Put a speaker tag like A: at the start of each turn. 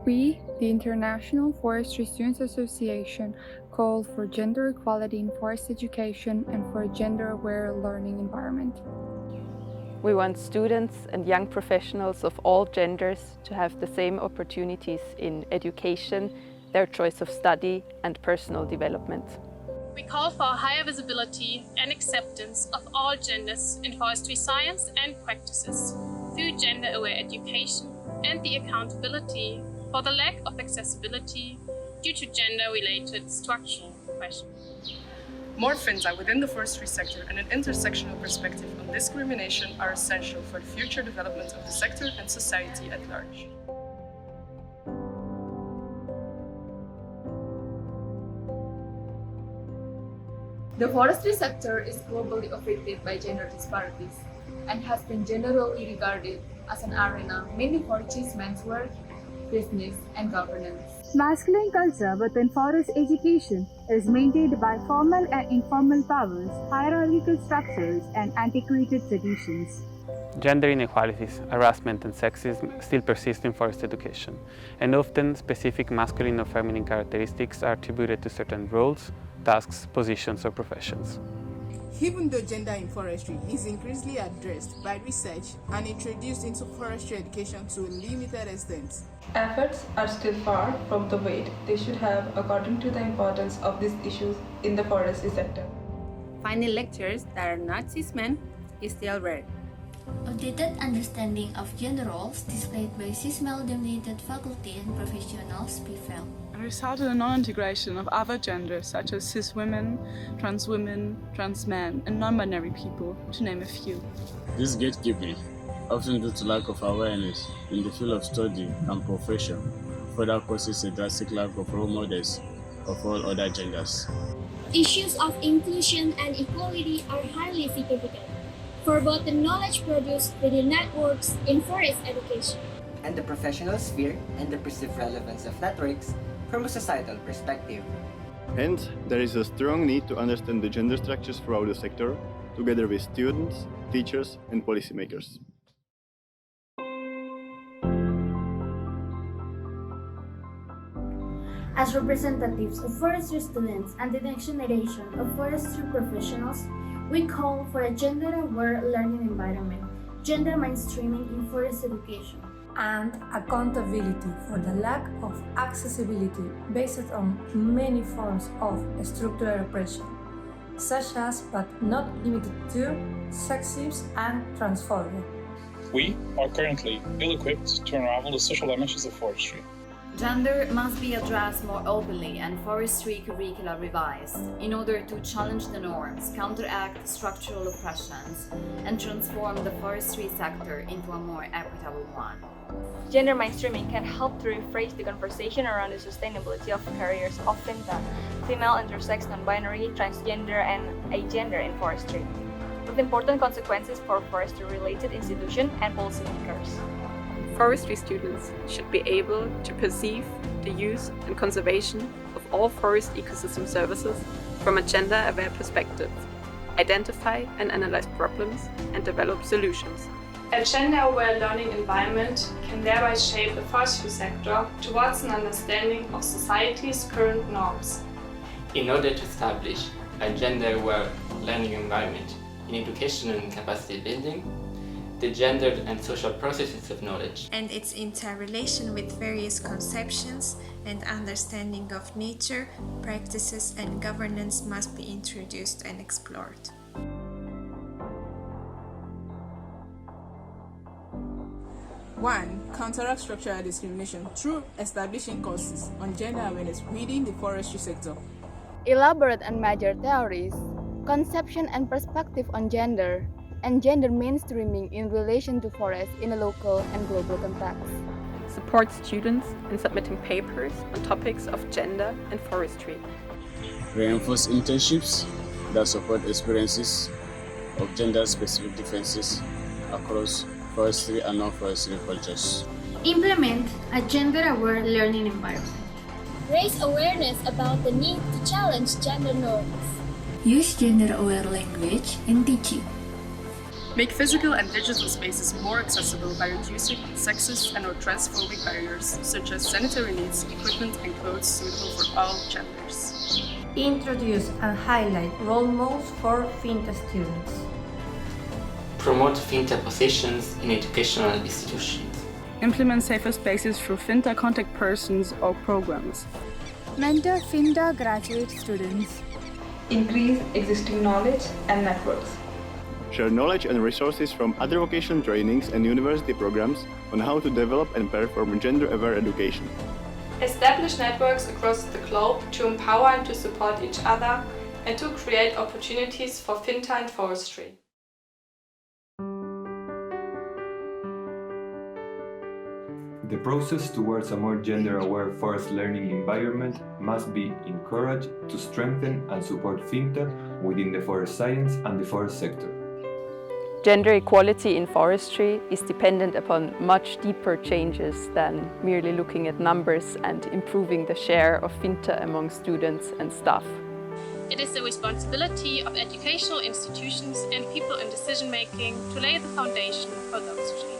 A: We, the International Forestry Students Association, call for gender equality in forest education and for a gender-aware learning environment.
B: We want students and young professionals of all genders to have the same opportunities in education, their choice of study and personal development.
C: We call for higher visibility and acceptance of all genders in forestry science and practices through gender-aware education and the accountability for the lack of accessibility due to gender-related structural questions.
D: More FINTA within the forestry sector and an intersectional perspective on discrimination are essential for the future development of the sector and society at large.
E: The forestry sector is globally affected by gender disparities and has been generally regarded as an arena mainly for men's work, business, and governance.
F: Masculine culture within forest education is maintained by formal and informal powers, hierarchical structures, and antiquated traditions.
G: Gender inequalities, harassment, and sexism still persist in forest education, and often specific masculine or feminine characteristics are attributed to certain roles, tasks, positions, or professions.
H: Even though gender in forestry is increasingly addressed by research and introduced into forestry education to a limited extent,
I: efforts are still far from the weight they should have according to the importance of these issues in the forestry sector.
J: Finding lectures that are not cis-men is still rare.
K: Outdated understanding of gender roles displayed by cis-male-dominated faculty and professionals prevail.
L: It resulted in non-integration of other genders such as cis women, trans men, and non-binary people, to name a few.
M: This gatekeeping, often due to lack of awareness in the field of study and profession, further causes a drastic lack of role models of all other genders.
N: Issues of inclusion and equality are highly significant for both the knowledge produced within networks in forest education
O: and the professional sphere and the perceived relevance of networks from a societal perspective.
P: Hence, there is a strong need to understand the gender structures throughout the sector, together with students, teachers, and policymakers.
Q: As representatives of forestry students and the next generation of forestry professionals, we call for a gender-aware learning environment, gender mainstreaming in forest education,
R: and accountability for the lack of accessibility based on many forms of structural oppression, such as but not limited to sexism and transphobia.
S: We are currently ill-equipped to unravel the social dimensions of forestry.
T: Gender must be addressed more openly and forestry curricula revised in order to challenge the norms, counteract structural oppressions, and transform the forestry sector into a more equitable one.
F: Gender mainstreaming can help to rephrase the conversation around the sustainability of careers of FINTA, female, intersex, non-binary, transgender, and agender in forestry, with important consequences for forestry-related institutions and policymakers.
E: Forestry students should be able to perceive the use and conservation of all forest ecosystem services from a gender-aware perspective, identify and analyze problems, and develop solutions.
C: A gender-aware learning environment can thereby shape the forestry sector towards an understanding of society's current norms. In order to establish a gender-aware learning environment in education and capacity building, the gendered and social processes of knowledge
J: and its interrelation with various conceptions and understanding of nature, practices, and governance must be introduced and explored.
H: One, counteract structural discrimination through establishing courses on gender awareness within the forestry sector.
A: Elaborate and major theories, conception and perspective on gender, and gender mainstreaming in relation to forests in a local and global context.
E: Support students in submitting papers on topics of gender and forestry.
M: Reinforce internships that support experiences of gender-specific differences across forestry and non-forestry cultures.
Q: Implement a gender-aware learning environment.
N: Raise awareness about the need to challenge gender norms.
K: Use gender-aware language in teaching.
D: Make physical and digital spaces more accessible by reducing sexist and/or transphobic barriers, such as sanitary needs, equipment, and clothes suitable for all genders.
R: Introduce and highlight role models for FINTA students.
C: Promote FINTA positions in educational institutions.
L: Implement safer spaces through FINTA contact persons or programs.
U: Mentor FINTA graduate students.
I: Increase existing knowledge and networks.
P: Share knowledge and resources from other vocational trainings and university programs on how to develop and perform gender-aware education.
C: Establish networks across the globe to empower and to support each other and to create opportunities for FINTA and forestry.
V: The process towards a more gender-aware forest learning environment must be encouraged to strengthen and support FINTA within the forest science and the forest sector.
B: Gender equality in forestry is dependent upon much deeper changes than merely looking at numbers and improving the share of FINTA among students and staff.
W: It is the responsibility of educational institutions and people in decision-making to lay the foundation for those changes.